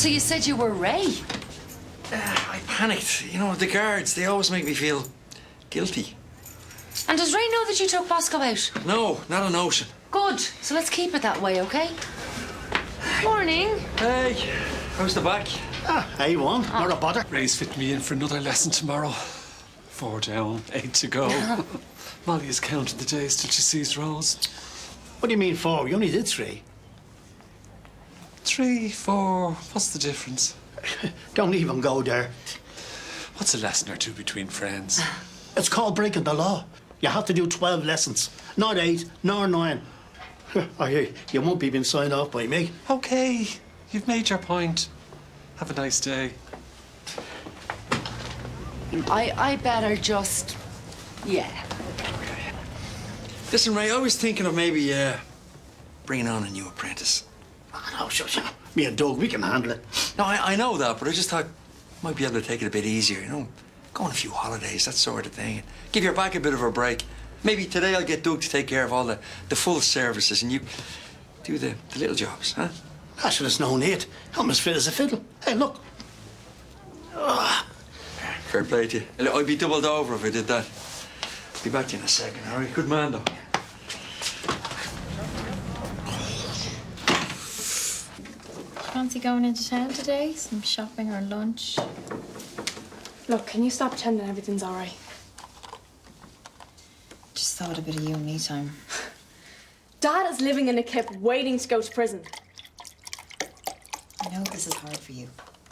So you said you were Ray? I panicked. You know, the guards, they always make me feel guilty. And does Ray know that you took Bosco out? No, not a notion. Good. So let's keep it that way, okay? Morning. Hey, how's the back? A1, not a bother. Ray's fit me in for another lesson tomorrow. 4 down, 8 to go. Molly is counting the days till she sees Rose. What do you mean 4? You only did 3. 3, 4, what's the difference? Don't even go there. What's a lesson or two between friends? It's called breaking the law. You have to do 12 lessons, not 8, nor 9. Oh, you won't be being signed off by me. Okay, you've made your point. Have a nice day. I better just... Yeah. Listen, Ray, I was thinking of maybe bringing on a new apprentice. Oh, no, sure. Me and Doug, we can handle it. No, I know that, but I just thought might be able to take it a bit easier, you know? Go on a few holidays, that sort of thing. Give your back a bit of a break. Maybe today I'll get Doug to take care of all the full services and you do the little jobs, huh? I should have known it. I'm as fit as a fiddle. Hey, look. Fair play to you. I'd be doubled over if I did that. Be back to you in a second, all right? Good man, though. Fancy going into town today? Some shopping or lunch? Look, can you stop pretending everything's all right? Just thought a bit of you and me time. Dad is living in a kip waiting to go to prison. I know this is hard for you.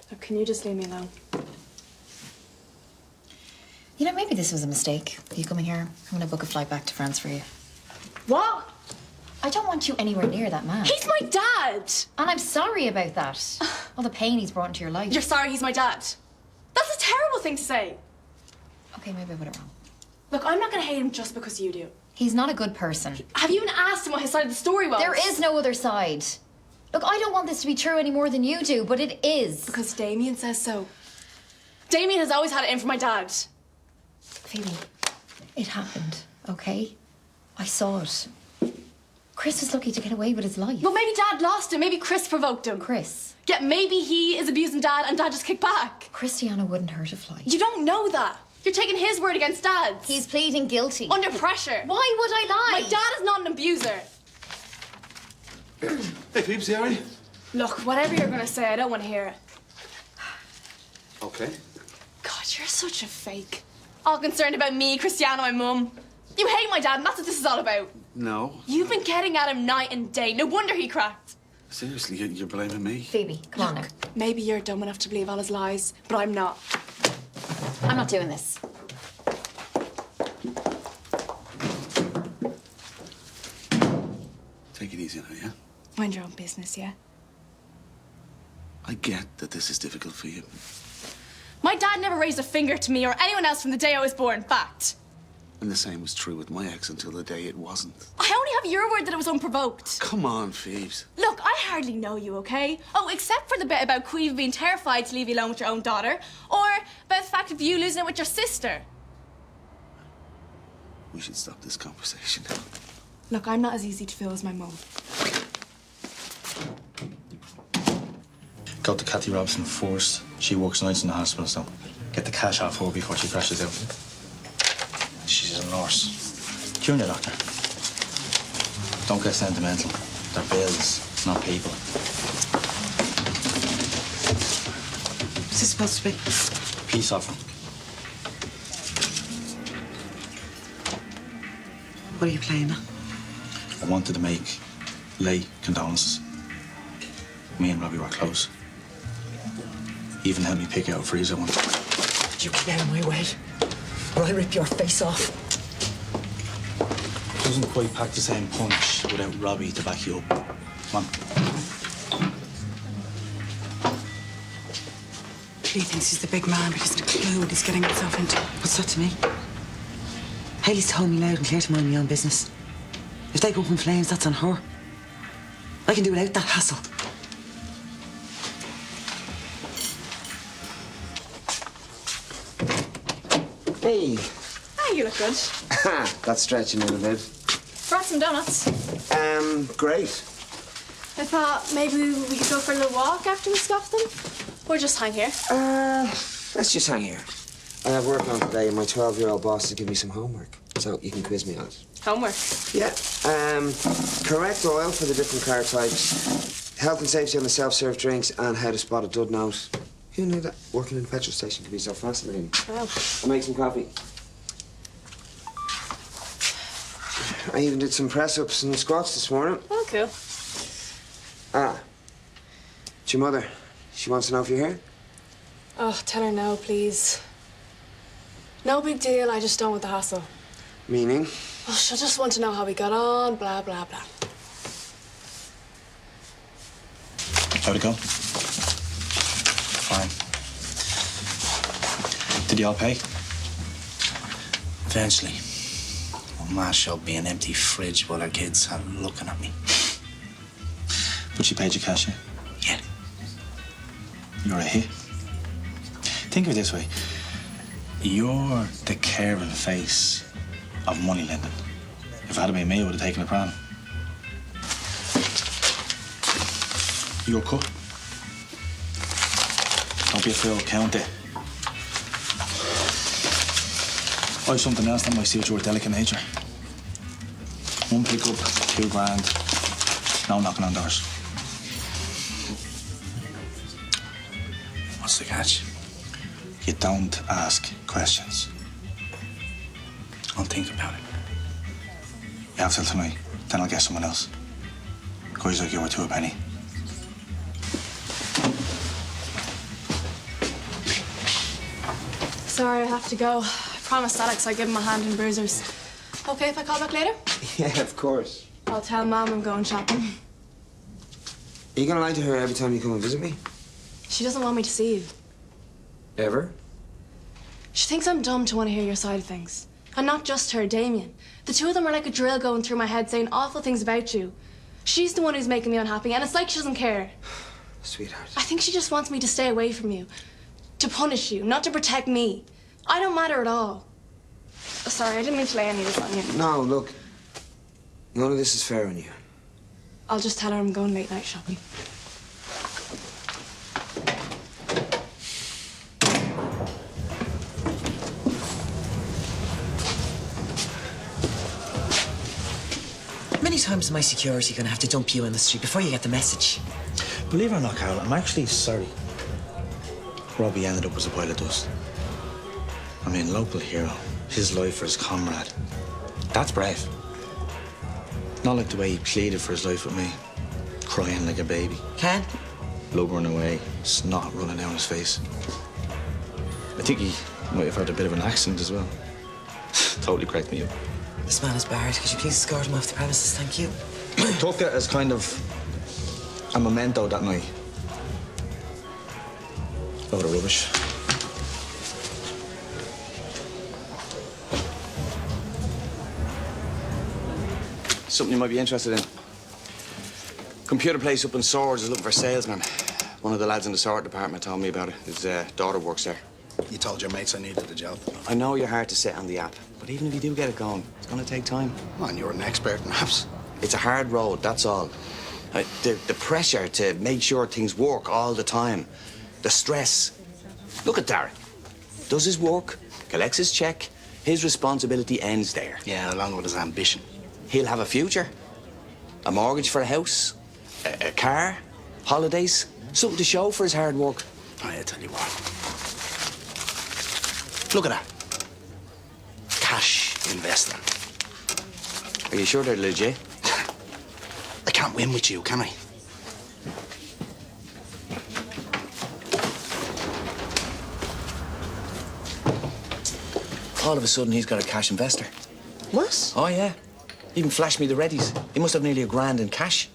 Look, can you just leave me alone? You know, maybe this was a mistake. You coming here? I'm gonna book a flight back to France for you. What? I don't want you anywhere near that man. He's my dad! And I'm sorry about that. All the pain he's brought into your life. You're sorry he's my dad? That's a terrible thing to say. Okay, maybe I put it wrong. Look, I'm not gonna hate him just because you do. He's not a good person. Have you even asked him what his side of the story was? There is no other side. Look, I don't want this to be true any more than you do, but it is. Because Damien says so. Damien has always had it in for my dad. Phoebe, it happened, okay? I saw it. Chris was lucky to get away with his life. But maybe Dad lost him. Maybe Chris provoked him. Chris? Yeah, maybe he is abusing Dad and Dad just kicked back. Cristiano wouldn't hurt a fly. You don't know that. You're taking his word against Dad's. He's pleading guilty. Under pressure. Why would I lie? My dad is not an abuser. Hey, Phoebes, you all right? Look, whatever you're gonna say, I don't want to hear it. Okay. God, you're such a fake. All concerned about me, Cristiano, my mum. You hate my dad, and that's what this is all about. No. You've been getting at him night and day. No wonder he cracked. Seriously, you're blaming me? Phoebe, come on now. Maybe you're dumb enough to believe all his lies, but I'm not. I'm not doing this. Take it easy now, yeah? Mind your own business, yeah? I get that this is difficult for you. My dad never raised a finger to me or anyone else from the day I was born. Fact. And the same was true with my ex until the day it wasn't. I only have your word that it was unprovoked. Come on, Phoebes. Look, I hardly know you, okay? Oh, except for the bit about Queeve being terrified to leave you alone with your own daughter, or about the fact of you losing it with your sister. We should stop this conversation. Look, I'm not as easy to fool as my mum. Go to Kathy Robson first. She works nights in the hospital, so get the cash off her before she crashes out. She's a nurse. Junior doctor. Don't get sentimental. They're bills, not people. What's this supposed to be? Peace offering. What are you playing at? I wanted to make late condolences. Me and Robbie were close. He even helped me pick out a freezer once. Did you get out of my way? Or I'll rip your face off. Doesn't quite pack the same punch without Robbie to back you up. Come on. He thinks he's the big man, but he hasn't a clue what he's getting himself into. What's that to me? Hayley's told me loud and clear to mind my own business. If they go up in flames, that's on her. I can do without that hassle. Hey. Ah, you look good. That's stretching it a bit. Brought some donuts. Great. I thought maybe we could go for a little walk after we scoff them. Or just hang here. Let's just hang here. I have work on today, and my 12-year-old boss has given me some homework, so you can quiz me on it. Homework. Yeah. Correct oil for the different car types, health and safety on the self-serve drinks, and how to spot a dud note. Who knew that working in a petrol station could be so fascinating? Well. I'll make some coffee. I even did some press-ups and squats this morning. Oh, cool. It's your mother. She wants to know if you're here. Oh, tell her no, please. No big deal, I just don't want the hassle. Meaning? Oh, she'll just want to know how we got on, blah, blah, blah. How'd it go? Fine. Did you all pay? Eventually. Ma showed me an empty fridge while her kids are looking at me. But she paid you cash, yeah? Yeah. You're a hit. Think of it this way. You're the caring face of money lending. If it had been me, I would have taken a pram. Your cut. Don't be a fool, count it. I have something else that might suit your delicate nature. One pickup, $2,000. No knocking on doors. What's the catch? You don't ask questions. I'll think about it. You have till tonight, then I'll get someone else. Guys like you are to a penny. Sorry, I have to go. I promised Alex I'd give him a hand in bruisers. Okay if I call back later? Yeah, of course. I'll tell Mom I'm going shopping. Are you gonna lie to her every time you come and visit me? She doesn't want me to see you. Ever? She thinks I'm dumb to want to hear your side of things. And not just her, Damien. The two of them are like a drill going through my head saying awful things about you. She's the one who's making me unhappy, and it's like she doesn't care. Sweetheart. I think she just wants me to stay away from you. To punish you, not to protect me. I don't matter at all. Sorry, I didn't mean to lay any of this on you. No, look. None of this is fair on you. I'll just tell her I'm going late night shopping. Many times is my security going to have to dump you in the street before you get the message? Believe it or not, Carol, I'm actually sorry. Robbie ended up as a pile of dust. I mean, local hero. His life for his comrade. That's brave. Not like the way he pleaded for his life with me. Crying like a baby. Ken? Blubbering away, snot running down his face. I think he might have had a bit of an accident as well. Totally cracked me up. This man is barred. Could you please escort him off the premises? Thank you. Took it as kind of a memento that night. Load of rubbish. Something you might be interested in. Computer place up in Swords is looking for a salesman. One of the lads in the sort department told me about it. His daughter works there. You told your mates I needed a job. I know you're hard to set on the app, but even if you do get it going, it's going to take time. Man, you're an expert in apps. It's a hard road, that's all. The pressure to make sure things work all the time. The stress. Look at Darren. Does his work, collects his check, his responsibility ends there. Yeah, along with his ambition. He'll have a future, a mortgage for a house, a car, holidays, something to show for his hard work. I tell you what. Look at that. Cash investing. Are you sure they're legit? I can't win with you, can I? All of a sudden, he's got a cash investor. What? Oh, yeah. Even flashed me the readies. He must have nearly $1,000 in cash.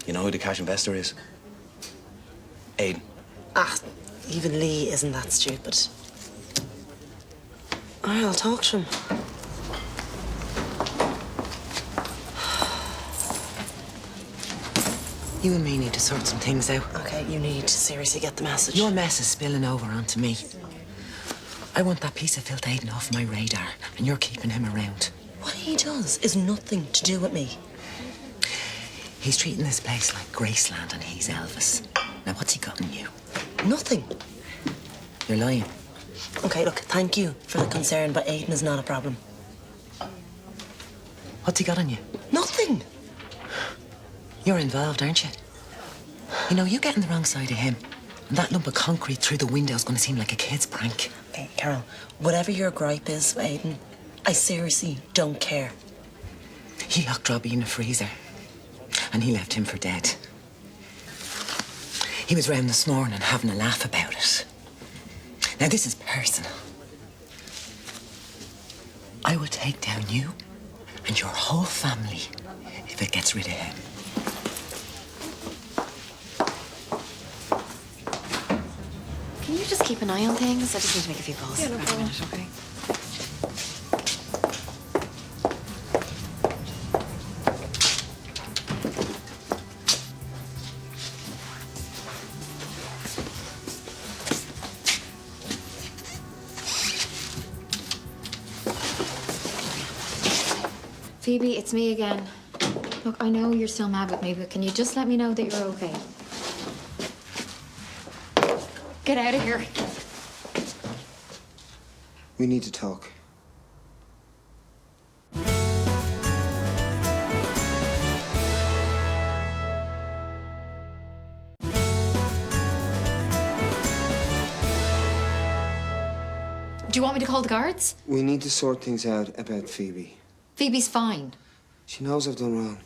You know who the cash investor is? Aidan. Ah, even Lee isn't that stupid. All right, I'll talk to him. You and me need to sort some things out. Okay, you need to seriously get the message. Your mess is spilling over onto me. I want that piece of filth Aidan off my radar, and you're keeping him around. What he does is nothing to do with me. He's treating this place like Graceland and he's Elvis. Now, what's he got in you? Nothing. You're lying. Okay, look, thank you for the concern, but Aidan is not a problem. What's he got on you? Nothing. You're involved, aren't you? You know, you get on the wrong side of him, and that lump of concrete through the window is going to seem like a kid's prank. Okay, Carol, whatever your gripe is, Aidan, I seriously don't care. He locked Robbie in the freezer, and he left him for dead. He was round this morning having a laugh about it. Now, this is personal. I will take down you and your whole family if it gets rid of him. Can you just keep an eye on things? I just need to make a few calls. Yeah, no Right, problem. a minute, okay? Phoebe, it's me again. Look, I know you're still mad with me, but can you just let me know that you're okay? Get out of here. We need to talk. Do you want me to call the guards? We need to sort things out about Phoebe. Phoebe's fine. She knows I've done wrong.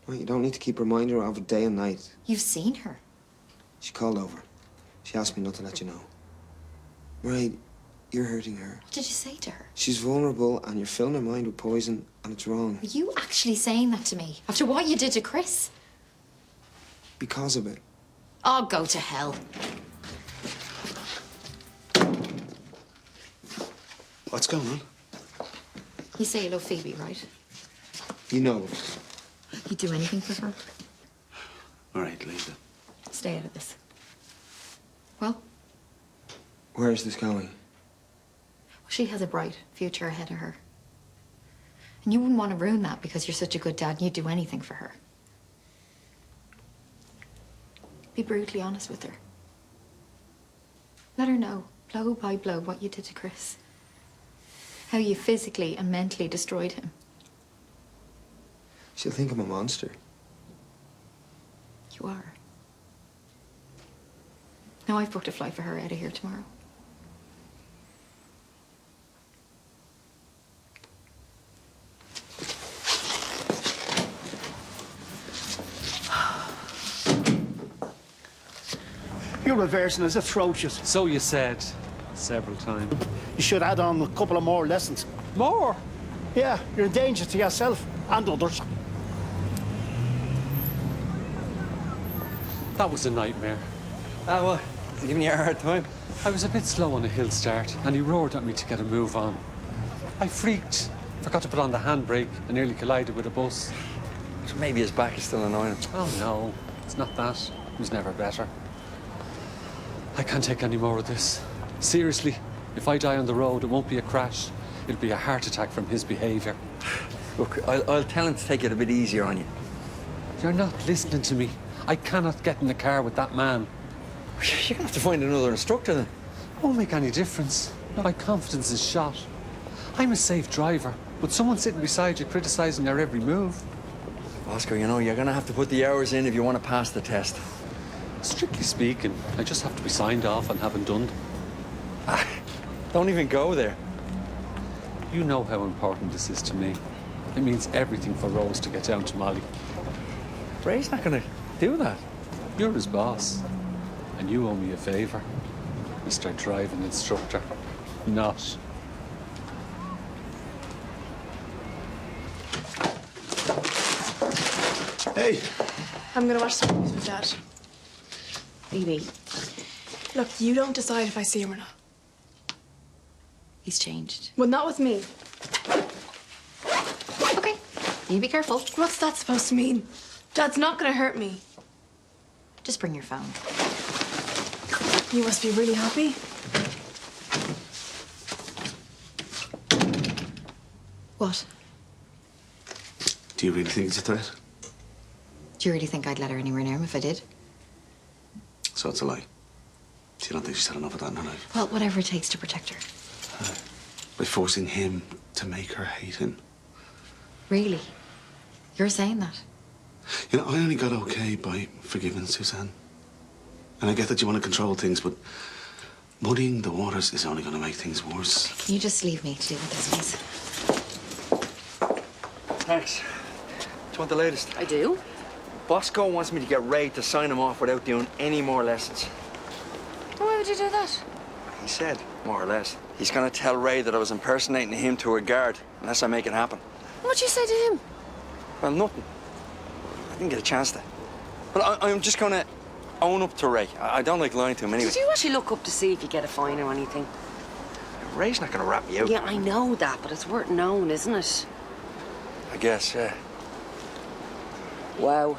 Right, you don't need to keep reminding her of it day and night. You've seen her. She called over. She asked me not to let you know. Right, you're hurting her. What did you say to her? She's vulnerable and you're filling her mind with poison and it's wrong. Are you actually saying that to me? After what you did to Chris? Because of it. Oh, go to hell. What's going on? You say you love Phoebe, right? You know it. You'd do anything for her? All right, leave it. Stay out of this. Well, Where is this going? she has a bright future ahead of her. And you wouldn't want to ruin that because you're such a good dad and you'd do anything for her. Be brutally honest with her. Let her know, blow by blow, what you did to Chris. How you physically and mentally destroyed him. She'll think I'm a monster. You are. Now I've booked a flight for her out of here tomorrow. Your reversing is atrocious. So you said several times. You should add on a couple of more lessons. More? Yeah, you're in danger to yourself and others. That was a nightmare. Ah, what? Is he giving you a hard time? I was a bit slow on a hill start, and he roared at me to get a move on. I freaked, forgot to put on the handbrake, and nearly collided with a bus. So maybe his back is still annoying him. Oh no, it's not that. It was never better. I can't take any more of this. Seriously, if I die on the road, it won't be a crash. It'll be a heart attack from his behaviour. Look, I'll tell him to take it a bit easier on you. You're not listening to me. I cannot get in the car with that man. You're gonna have to find another instructor then. It won't make any difference. My confidence is shot. I'm a safe driver, but someone sitting beside you criticising your every move. Oscar, you know, you're gonna have to put the hours in if you want to pass the test. Strictly speaking, I just have to be signed off and haven't done. Don't even go there. You know how important this is to me. It means everything for Rose to get down to Molly. Ray's not gonna do that. You're his boss, and you owe me a favour, Mr. Driving Instructor. Not. Hey. I'm gonna watch some movies with Dad. Phoebe, Look, you don't decide if I see him or not. he's changed. Well, not with me. Okay, you be careful. What's that supposed to mean? Dad's not gonna hurt me. Just bring your phone. You must be really happy. What? Do you really think it's a threat? Do you really think I'd let her anywhere near him if I did? So it's a lie. So you don't think she's had enough of that in her life? Well, whatever it takes to protect her. By forcing him to make her hate him. Really? You're saying that? You know, I only got okay by forgiving Suzanne. And I get that you want to control things, but muddying the waters is only going to make things worse. Can you just leave me to deal with this, please? Thanks. Do you want the latest? I do. Bosco wants me to get Ray to sign him off without doing any more lessons. Why would you do that? He said, more or less. He's going to tell Ray that I was impersonating him to a guard unless I make it happen. What'd you say to him? Well, nothing. I didn't get a chance to. But I'm just going to own up to Ray. I don't like lying to him anyway. Did you actually look up to see if you get a fine or anything? Ray's not going to rat me out. Yeah, I know that, but it's worth knowing, isn't it? I guess, yeah. Wow.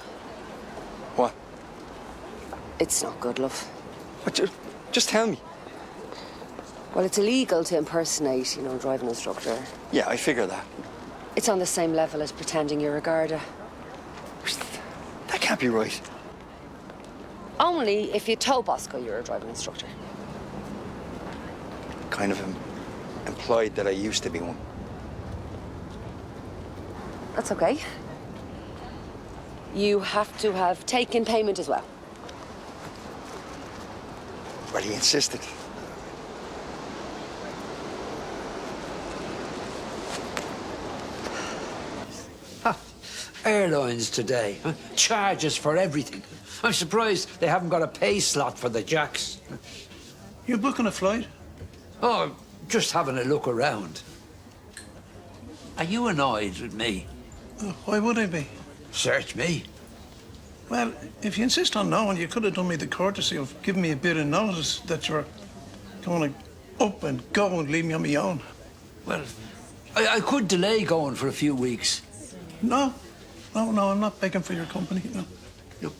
What? It's not good, love. What, just tell me. Well, it's illegal to impersonate, you know, a driving instructor. Yeah, I figure that. It's on the same level as pretending you're a Garda. That can't be right. Only if you told Bosco you're a driving instructor. Kind of implied that I used to be one. That's okay. You have to have taken payment as well. Well, he insisted. Airlines today. Huh? Charges for everything. I'm surprised they haven't got a pay slot for the jacks. You booking a flight? Oh, just having a look around. Are you annoyed with me? Why would I be? Search me. Well, if you insist on knowing, you could have done me the courtesy of giving me a bit of notice that you're going to up and go and leave me on my own. Well, I could delay going for a few weeks. No, I'm not begging for your company, no. Look,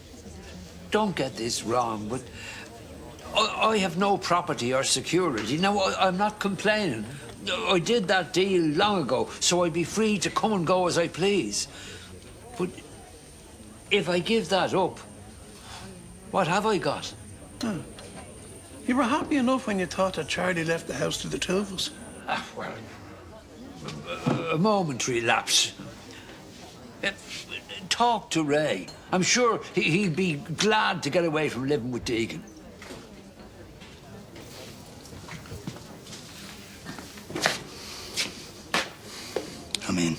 don't get this wrong, but I have no property or security. Now, I'm not complaining. I did that deal long ago, so I'd be free to come and go as I please. But if I give that up, what have I got? Oh. You were happy enough when you thought that Charlie left the house to the two of us. Well, a momentary lapse. Talk to Ray. I'm sure he'd be glad to get away from living with Deegan. I'm in.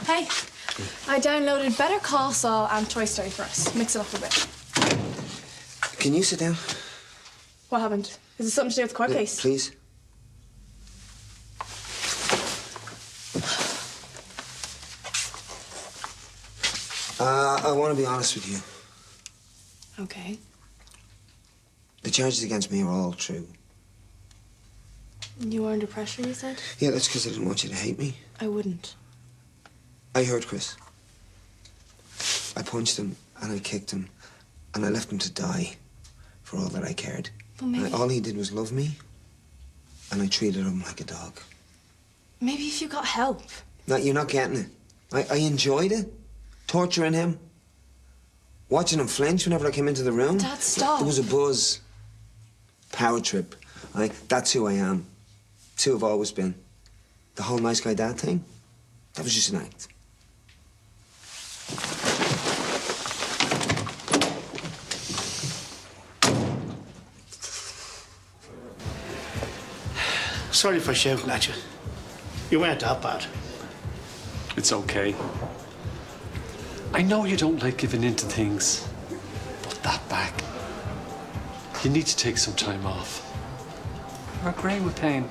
Hey, I downloaded Better Call Saul and Toy Story for us. Mix it up a bit. Can you sit down? What happened? Is it something to do with the court case? Please. I want to be honest with you. Okay. The charges against me are all true. You were under pressure, you said? Yeah, that's because I didn't want you to hate me. I wouldn't. I hurt Chris. I punched him and I kicked him and I left him to die for all that I cared. Well, maybe... All he did was love me and I treated him like a dog. Maybe if you got help. No, you're not getting it. I enjoyed it. Torturing him. Watching him flinch whenever I came into the room. Dad, stop. There was a buzz. Power trip. That's who I am. It's who I've always been. The whole nice guy dad thing, that was just an act. Sorry for shouting at you. You weren't that bad. It's okay. I know you don't like giving in to things, but that back. You need to take some time off. You're grey with pain.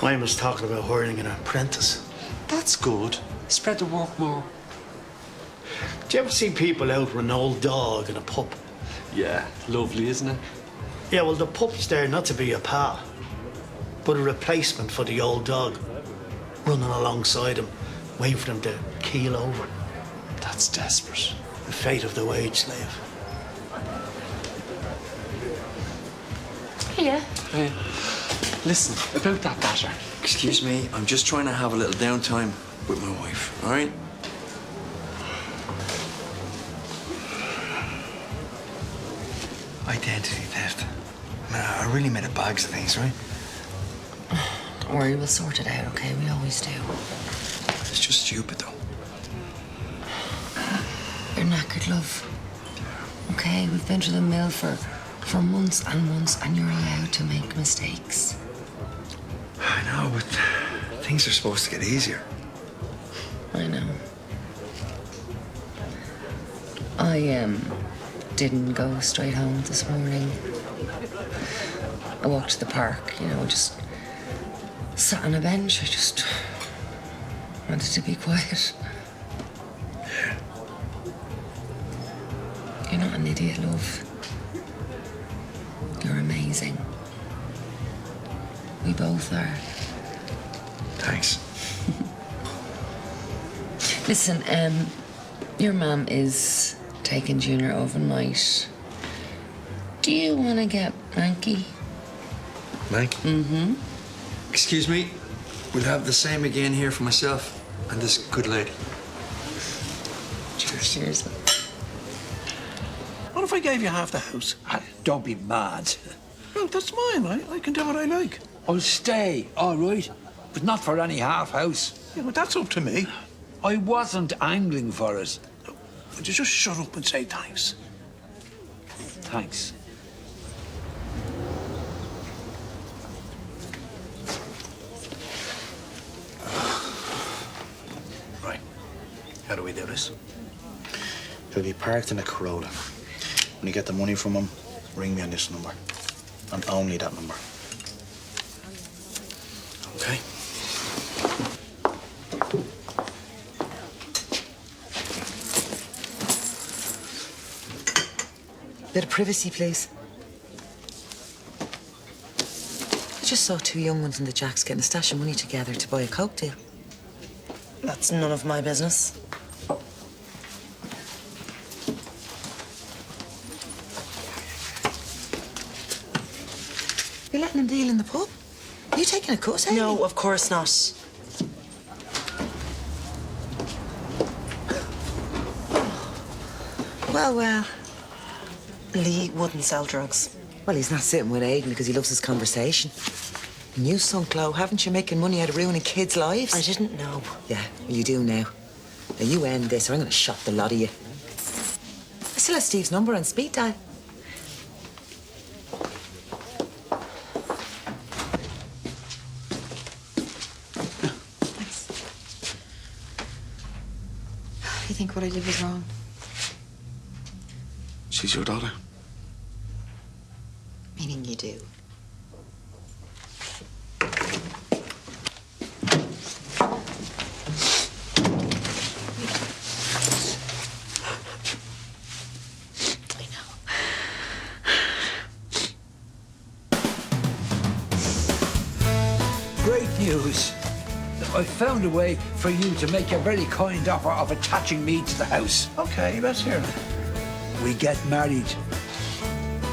Mine was talking about hiring an apprentice. That's good. Spread the work more. Do you ever see people out with an old dog in a pup? Yeah, lovely, isn't it? Yeah, well, the pup's there not to be a pal, but a replacement for the old dog, running alongside him waiting for them to keel over. That's desperate. The fate of the wage slave. Here. Hey, listen, about that batter. Excuse me, I'm just trying to have a little downtime with my wife, all right? Identity theft. I really made a bags of things, right? Don't worry, we'll sort it out, okay? We always do. It's just stupid, though. You're knackered, love. Okay, we've been to the mill for months and months, and you're allowed to make mistakes. I know, but things are supposed to get easier. I know. I didn't go straight home this morning. I walked to the park, just sat on a bench. I just wanted to be quiet. You're not an idiot, love. You're amazing. We both are. Thanks. Listen, your mum is taking Junior overnight. Do you want to get Manky? Mike? Mm-hmm. Excuse me, we'll have the same again here for myself and this good lady. Cheers. Cheers. What if I gave you half the house? Don't be mad. Well, that's mine, right? I can do what I like. I'll stay, all right, but not for any half house. Yeah, but that's up to me. I wasn't angling for it. Would you just shut up and say thanks? Thanks. Right. How do we do this? He'll be parked in a Corolla. When you get the money from him, ring me on this number. And only that number. Okay? Bit of privacy, please. I just saw two young ones in the Jacks getting a stash of money together to buy a Coke deal. That's none of my business. You're letting them deal in the pub? Are you taking a cut, Hayley? No, of course not. Well. Lee wouldn't sell drugs. Well, he's not sitting with Aidan because he loves his conversation. And you, son Chloe, haven't you making money out of ruining kids' lives? I didn't know. Yeah, well, you do now. Now, you end this or I'm going to shot the lot of you. I still have Steve's number on speed dial. You think what I did was wrong? She's your daughter. Meaning you do. Great news. I found a way for you to make a very kind offer of attaching me to the house. Okay, let's hear it. We get married.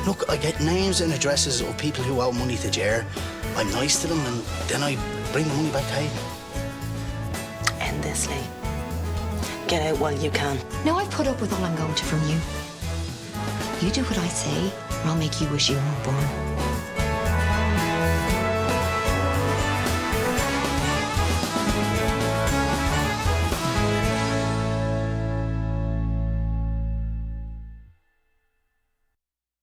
Look, I get names and addresses of people who owe money to Ger. I'm nice to them and then I bring the money back to Hayden. End this, Lee. Get out while you can. No, I've put up with all I'm going to from you. You do what I say, or I'll make you wish you weren't born.